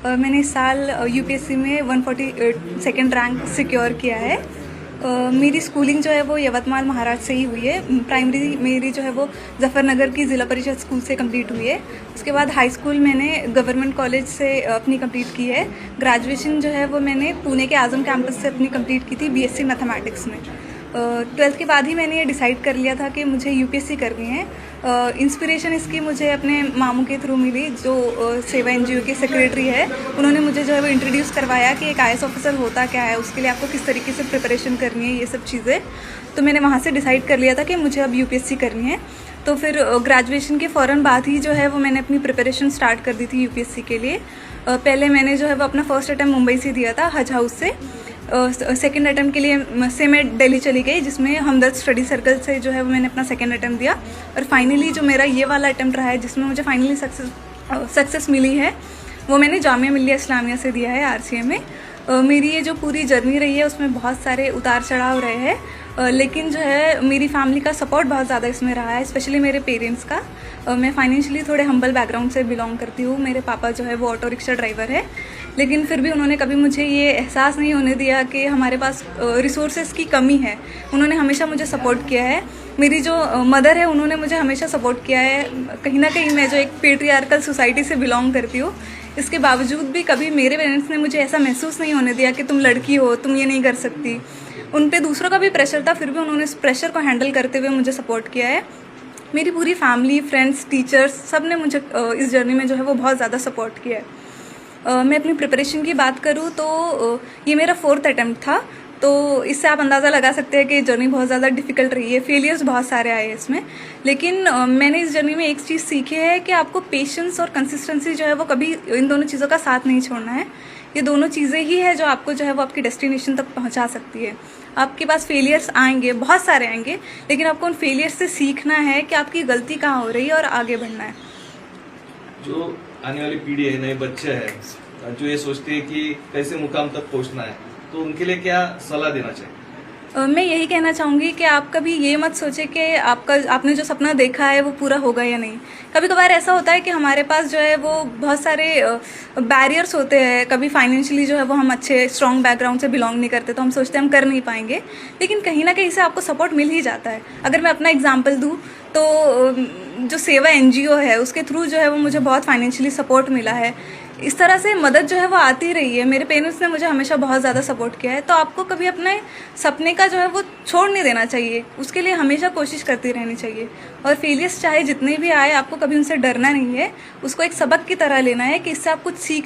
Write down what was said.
मैंने इस साल यूपीएससी में 142nd रैंक सिक्योर किया है। मेरी स्कूलिंग जो है वो यवतमाल महाराज से ही हुई है। प्राइमरी मेरी जो है वो जफरनगर की ज़िला परिषद स्कूल से कंप्लीट हुई है। उसके बाद हाई स्कूल मैंने गवर्नमेंट कॉलेज से अपनी कंप्लीट की है। ग्रेजुएशन जो है वो मैंने पुणे के आज़म कैंपस से अपनी कंप्लीट की थी बीएससी मैथमेटिक्स में। 12th के बाद ही मैंने ये डिसाइड कर लिया था कि मुझे यूपीएससी करनी है। इंस्पिरेशन इसकी मुझे अपने मामू के थ्रू मिली, जो सेवा एनजीओ के सेक्रेटरी है। उन्होंने मुझे जो है वो इंट्रोड्यूस करवाया कि एक आईएएस ऑफिसर होता क्या है, उसके लिए आपको किस तरीके से प्रिपरेशन करनी है, ये सब चीज़ें। तो मैंने वहाँ से डिसाइड कर लिया था कि मुझे अब यूपीएससी करनी है। तो फिर ग्रेजुएशन के फ़ौरन बाद ही जो है वो मैंने अपनी प्रिपरेशन स्टार्ट कर दी थी यूपीएससी के लिए। पहले मैंने जो है वो अपना फर्स्ट अटैम्प्ट मुंबई से दिया था, हज हाउस से। सेकेंड अटैम्प्ट के लिए से मैं दिल्ली चली गई, जिसमें हमदर्द स्टडी सर्कल से जो है वो मैंने अपना सेकेंड अटैम्प्ट दिया। और फाइनली जो मेरा ये वाला अटैम्प्ट रहा है, जिसमें मुझे फाइनली सक्सेस मिली है, वो मैंने जामिया मिल्लिया इस्लामिया से दिया है, आरसीए में। मेरी ये जो पूरी जर्नी रही है उसमें बहुत सारे उतार चढ़ाव रहे हैं, लेकिन जो है मेरी फैमिली का सपोर्ट बहुत ज़्यादा इसमें रहा है, स्पेशली मेरे पेरेंट्स का। मैं फाइनेंशियली थोड़े हम्बल बैकग्राउंड से बिलोंग करती हूँ। मेरे पापा जो है वो ऑटो रिक्शा ड्राइवर है, लेकिन फिर भी उन्होंने कभी मुझे ये एहसास नहीं होने दिया कि हमारे पास रिसोर्सेज की कमी है। उन्होंने हमेशा मुझे सपोर्ट किया है। मेरी जो मदर है, उन्होंने मुझे हमेशा सपोर्ट किया है। कहीं ना कहीं मैं जो एक पेट्रियार्कल सोसाइटी से बिलोंग करती हूँ, इसके बावजूद भी कभी मेरे पेरेंट्स ने मुझे ऐसा महसूस नहीं होने दिया कि तुम लड़की हो, तुम ये नहीं कर सकती। उन पे दूसरों का भी प्रेशर था, फिर भी उन्होंने इस प्रेशर को हैंडल करते हुए मुझे सपोर्ट किया है। मेरी पूरी फैमिली, फ्रेंड्स, टीचर्स, सब ने मुझे इस जर्नी में जो है वो बहुत ज़्यादा सपोर्ट किया है। मैं अपनी प्रिपरेशन की बात करूँ तो ये मेरा 4th अटैम्प्ट था, तो इससे आप अंदाज़ा लगा सकते हैं कि जर्नी बहुत ज़्यादा डिफिकल्ट रही है। फेलियर्स बहुत सारे आए हैं इसमें, लेकिन मैंने इस जर्नी में एक चीज़ सीखी है कि आपको पेशेंस और कंसिस्टेंसी जो है वो कभी इन दोनों चीज़ों का साथ नहीं छोड़ना है। ये दोनों चीज़ें ही है जो आपको जो है वो आपकी डेस्टिनेशन तक पहुंचा सकती है। आपके पास फेलियर्स आएंगे, बहुत सारे आएंगे, लेकिन आपको उन फेलियर्स से सीखना है कि आपकी गलती कहाँ हो रही है और आगे बढ़ना है। जो आने वाली पीढ़ी है, नए बच्चे हैं जो ये सोचते हैं कि कैसे मुकाम तक पहुंचना है, तो उनके लिए क्या सलाह देना चाहिए? मैं यही कहना चाहूँगी कि आप कभी ये मत सोचें कि आपने जो सपना देखा है वो पूरा होगा या नहीं। कभी कभार ऐसा होता है कि हमारे पास जो है वो बहुत सारे बैरियर्स होते हैं। कभी फाइनेंशियली जो है वो हम अच्छे स्ट्रॉन्ग बैकग्राउंड से बिलोंग नहीं करते, तो हम सोचते हैं हम कर नहीं पाएंगे, लेकिन कहीं ना कहीं से आपको सपोर्ट मिल ही जाता है। अगर मैं अपना एग्जाम्पल दूँ तो जो सेवा एनजीओ है, उसके थ्रू जो है वो मुझे बहुत फाइनेंशियली सपोर्ट मिला है। इस तरह से मदद जो है वो आती रही है। मेरे पेरेंट्स ने मुझे हमेशा बहुत ज़्यादा सपोर्ट किया है। तो आपको कभी अपने सपने का जो है वो छोड़ नहीं देना चाहिए, उसके लिए हमेशा कोशिश करती रहनी चाहिए। और फेलियर्स चाहे जितने भी आए, आपको कभी उनसे डरना नहीं है, उसको एक सबक की तरह लेना है कि इससे आप कुछ सीख